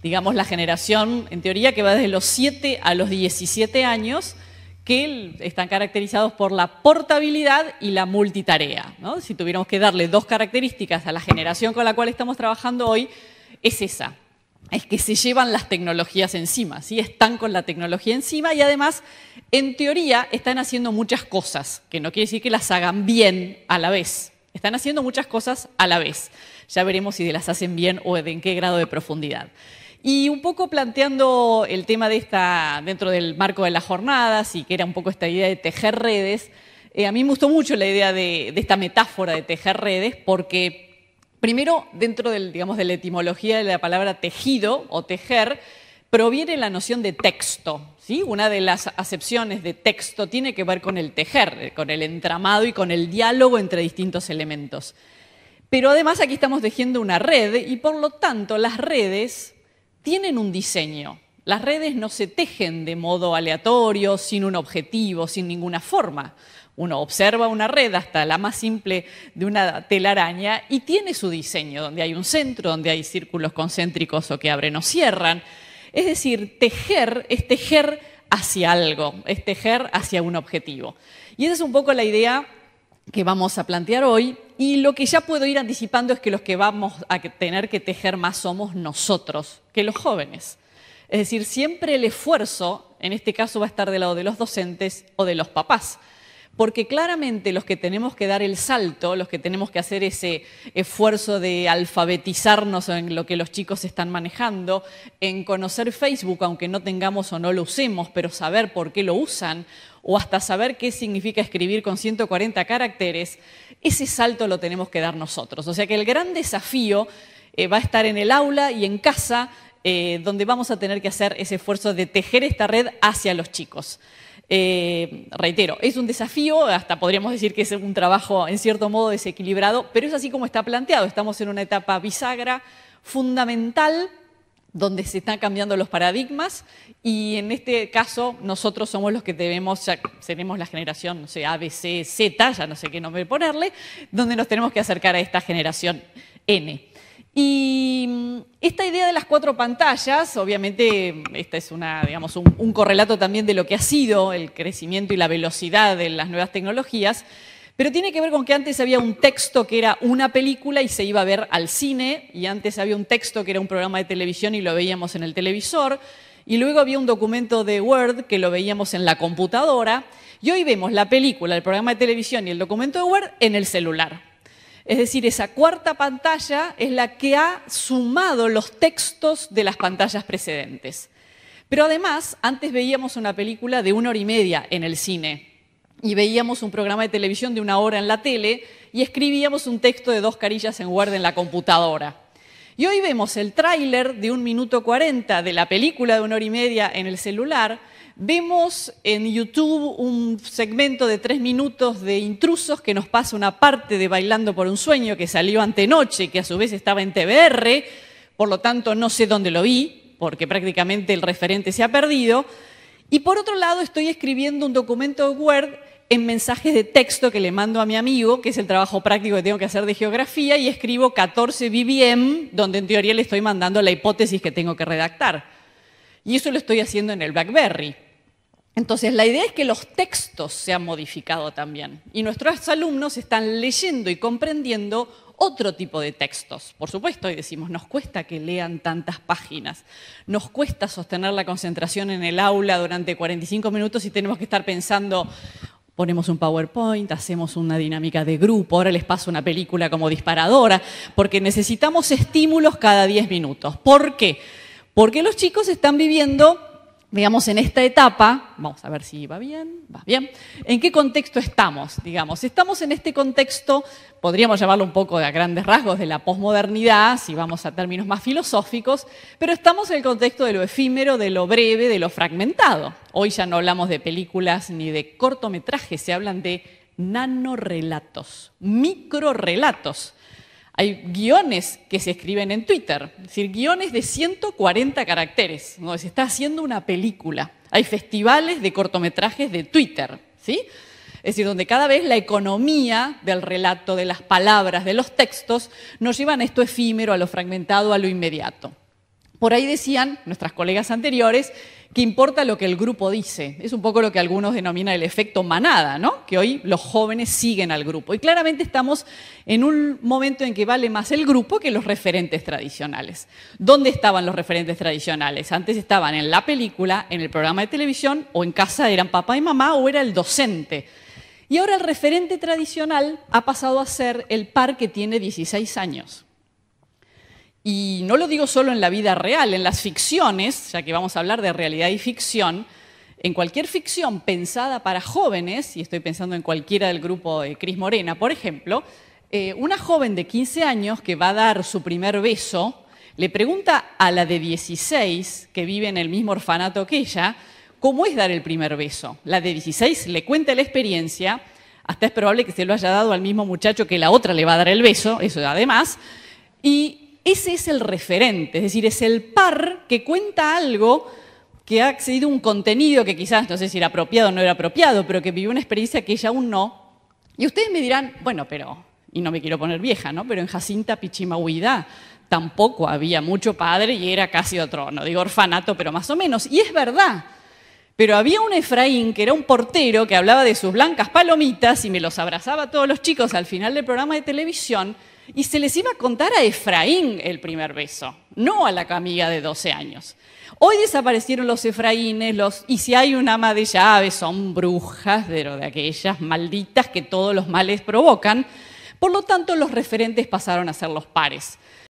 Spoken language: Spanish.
digamos, la generación, en teoría, que va desde los 7 a los 17 años, que están caracterizados por la portabilidad y la multitarea, ¿no? Si tuviéramos que darle dos características a la generación con la cual estamos trabajando hoy, es esa. Es que se llevan las tecnologías encima, ¿sí? Están con la tecnología encima y además, en teoría, están haciendo muchas cosas, que no quiere decir que las hagan bien a la vez. Están haciendo muchas cosas a la vez. Ya veremos si las hacen bien o en qué grado de profundidad. Y un poco planteando el tema de dentro del marco de las jornadas, y que era un poco esta idea de tejer redes, a mí me gustó mucho la idea de esta metáfora de tejer redes, porque primero, dentro digamos, de la etimología de la palabra tejido o tejer, proviene la noción de texto, ¿sí? Una de las acepciones de texto tiene que ver con el tejer, con el entramado y con el diálogo entre distintos elementos. Pero además aquí estamos tejiendo una red y por lo tanto las redes tienen un diseño. Las redes no se tejen de modo aleatorio, sin un objetivo, sin ninguna forma. Uno observa una red, hasta la más simple de una telaraña, y tiene su diseño, donde hay un centro, donde hay círculos concéntricos o que abren o cierran. Es decir, tejer es tejer hacia algo, es tejer hacia un objetivo. Y esa es un poco la idea que vamos a plantear hoy, y lo que ya puedo ir anticipando es que los que vamos a tener que tejer más somos nosotros, que los jóvenes. Es decir, siempre el esfuerzo, en este caso va a estar del lado de los docentes o de los papás, porque claramente los que tenemos que dar el salto, los que tenemos que hacer ese esfuerzo de alfabetizarnos en lo que los chicos están manejando, en conocer Facebook, aunque no tengamos o no lo usemos, pero saber por qué lo usan, o hasta saber qué significa escribir con 140 caracteres, ese salto lo tenemos que dar nosotros. O sea que el gran desafío va a estar en el aula y en casa, donde vamos a tener que hacer ese esfuerzo de tejer esta red hacia los chicos. Reitero, es un desafío, hasta podríamos decir que es un trabajo en cierto modo desequilibrado, pero es así como está planteado. Estamos en una etapa bisagra fundamental donde se están cambiando los paradigmas y en este caso nosotros somos los que ya seremos la generación, no sé, A, B, C, Z, ya no sé qué nombre ponerle, donde nos tenemos que acercar a esta generación N. Y esta idea de las 4 pantallas, obviamente, esta es digamos, un correlato también de lo que ha sido el crecimiento y la velocidad de las nuevas tecnologías, pero tiene que ver con que antes había un texto que era una película y se iba a ver al cine, y antes había un texto que era un programa de televisión y lo veíamos en el televisor, y luego había un documento de Word que lo veíamos en la computadora, y hoy vemos la película, el programa de televisión y el documento de Word en el celular. Es decir, esa 4ª pantalla es la que ha sumado los textos de las pantallas precedentes. Pero además, antes veíamos una película de 1 hora y media en el cine y veíamos un programa de televisión de 1 hora en la tele y escribíamos un texto de 2 carillas en Word en la computadora. Y hoy vemos el tráiler de 1 minuto 40 de la película de 1 hora y media en el celular. Vemos en YouTube un segmento de 3 minutos de Intrusos que nos pasa una parte de Bailando por un sueño que salió antenoche y que a su vez estaba en TVR, por lo tanto no sé dónde lo vi, porque prácticamente el referente se ha perdido. Y por otro lado estoy escribiendo un documento de Word en mensajes de texto que le mando a mi amigo, que es el trabajo práctico que tengo que hacer de geografía, y escribo 14 BBM, donde en teoría le estoy mandando la hipótesis que tengo que redactar. Y eso lo estoy haciendo en el BlackBerry. Entonces, la idea es que los textos se han modificado también y nuestros alumnos están leyendo y comprendiendo otro tipo de textos. Por supuesto, y decimos, nos cuesta que lean tantas páginas, nos cuesta sostener la concentración en el aula durante 45 minutos y tenemos que estar pensando, ponemos un PowerPoint, hacemos una dinámica de grupo, ahora les paso una película como disparadora, porque necesitamos estímulos cada 10 minutos. ¿Por qué? Porque los chicos están viviendo, digamos, en esta etapa, vamos a ver si va bien, ¿en qué contexto estamos? Digamos, estamos en este contexto, podríamos llamarlo un poco a grandes rasgos de la posmodernidad, si vamos a términos más filosóficos, pero estamos en el contexto de lo efímero, de lo breve, de lo fragmentado. Hoy ya no hablamos de películas ni de cortometrajes, se hablan de nanorelatos, microrelatos. Hay guiones que se escriben en Twitter, es decir, guiones de 140 caracteres, donde se está haciendo una película. Hay festivales de cortometrajes de Twitter, ¿sí? Es decir, donde cada vez la economía del relato, de las palabras, de los textos, nos llevan a esto efímero, a lo fragmentado, a lo inmediato. Por ahí decían nuestras colegas anteriores que importa lo que el grupo dice. Es un poco lo que algunos denominan el efecto manada, ¿no? Que hoy los jóvenes siguen al grupo. Y claramente estamos en un momento en que vale más el grupo que los referentes tradicionales. ¿Dónde estaban los referentes tradicionales? Antes estaban en la película, en el programa de televisión, o en casa eran papá y mamá, o era el docente. Y ahora el referente tradicional ha pasado a ser el par que tiene 16 años. Y no lo digo solo en la vida real, en las ficciones, ya que vamos a hablar de realidad y ficción, en cualquier ficción pensada para jóvenes, y estoy pensando en cualquiera del grupo de Cris Morena, por ejemplo, una joven de 15 años que va a dar su primer beso, le pregunta a la de 16, que vive en el mismo orfanato que ella, ¿cómo es dar el primer beso? La de 16 le cuenta la experiencia, hasta es probable que se lo haya dado al mismo muchacho que la otra le va a dar el beso, eso además, y ese es el referente, es decir, es el par que cuenta algo que ha accedido a un contenido que quizás, no sé si era apropiado o no era apropiado, pero que vivió una experiencia que ella aún no. Y ustedes me dirán, bueno, pero, y no me quiero poner vieja, ¿no? Pero en Jacinta Pichimahuida tampoco había mucho padre y era casi otro, no digo orfanato, pero más o menos. Y es verdad. Pero había un Efraín, que era un portero, que hablaba de sus blancas palomitas y me los abrazaba a todos los chicos al final del programa de televisión, y se les iba a contar a Efraín el primer beso, no a la amiga de 12 años. Hoy desaparecieron los Efraínes, y si hay un ama de llaves, son brujas de aquellas malditas que todos los males provocan. Por lo tanto, los referentes pasaron a ser los pares.